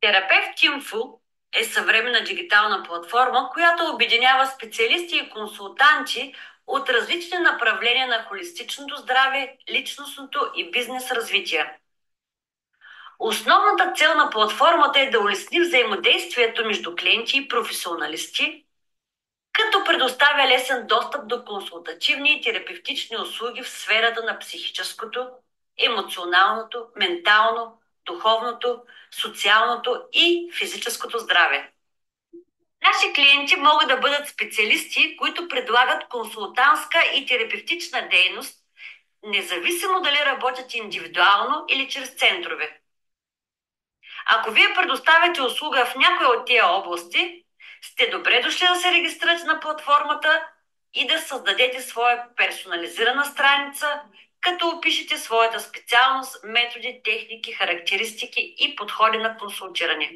Терапевт Info е съвременна дигитална платформа, която обединява специалисти и консултанти от различни направления на холистичното здраве, личностното и бизнес развитие. Основната цел на платформата е да улесни взаимодействието между клиенти и професионалисти, като предоставя лесен достъп до консултативни и терапевтични услуги в сферата на психическото, емоционалното, ментално, духовното, социалното и физическото здраве. Наши клиенти могат да бъдат специалисти, които предлагат консултантска и терапевтична дейност, независимо дали работят индивидуално или чрез центрове. Ако вие предоставяте услуга в някоя от тия области, сте добре дошли да се регистрирате на платформата и да създадете своя персонализирана страница, като опишете своята специалност, методи, техники, характеристики и подходи на консултиране.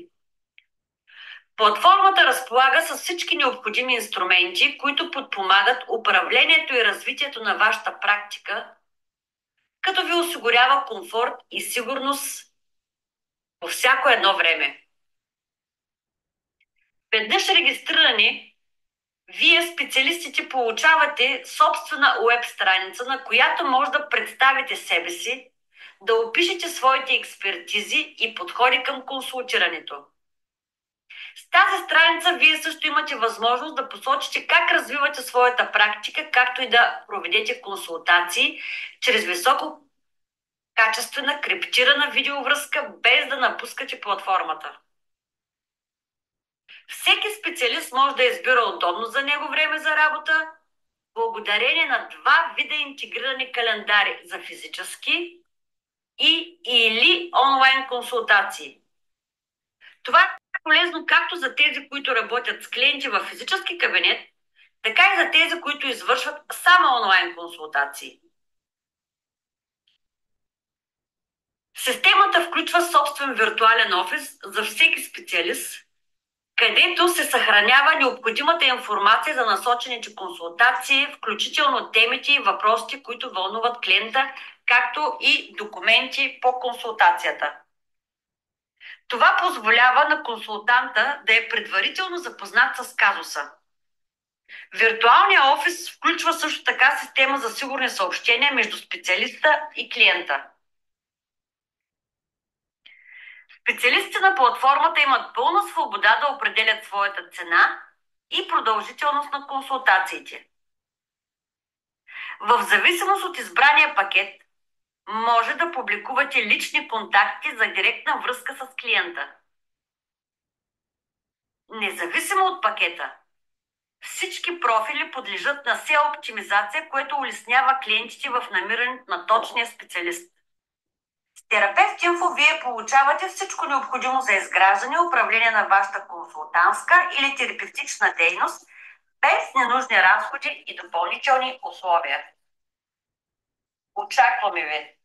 Платформата разполага с всички необходими инструменти, които подпомагат управлението и развитието на вашата практика, като ви осигурява комфорт и сигурност по всяко едно време. Веднъж регистрирани, вие специалистите получавате собствена уеб страница, на която може да представите себе си, да опишете своите експертизи и подходи към консултирането. С тази страница вие също имате възможност да посочите как развивате своята практика, както и да проведете консултации чрез високо качествена криптирана видеовръзка, без да напускате платформата. Всеки специалист може да избира удобно за него време за работа, благодарение на два вида интегрирани календари за физически и или онлайн консултации. Това е полезно както за тези, които работят с клиенти в физически кабинет, така и за тези, които извършват само онлайн консултации. Системата включва собствен виртуален офис за всеки специалист, където се съхранява необходимата информация за насочените консултации, включително темите и въпросите, които вълнуват клиента, както и документи по консултацията. Това позволява на консултанта да е предварително запознат с казуса. Виртуалният офис включва също така система за сигурни съобщения между специалиста и клиента. Специалистите на платформата имат пълна свобода да определят своята цена и продължителност на консултациите. В зависимост от избрания пакет, може да публикувате лични контакти за директна връзка с клиента. Независимо от пакета, всички профили подлежат на SEO оптимизация, което улеснява клиентите в намирането на точния специалист. С Терапевт Info вие получавате всичко необходимо за изграждане и управление на вашата консултантска или терапевтична дейност, без ненужни разходи и допълнителни условия. Очакваме ви!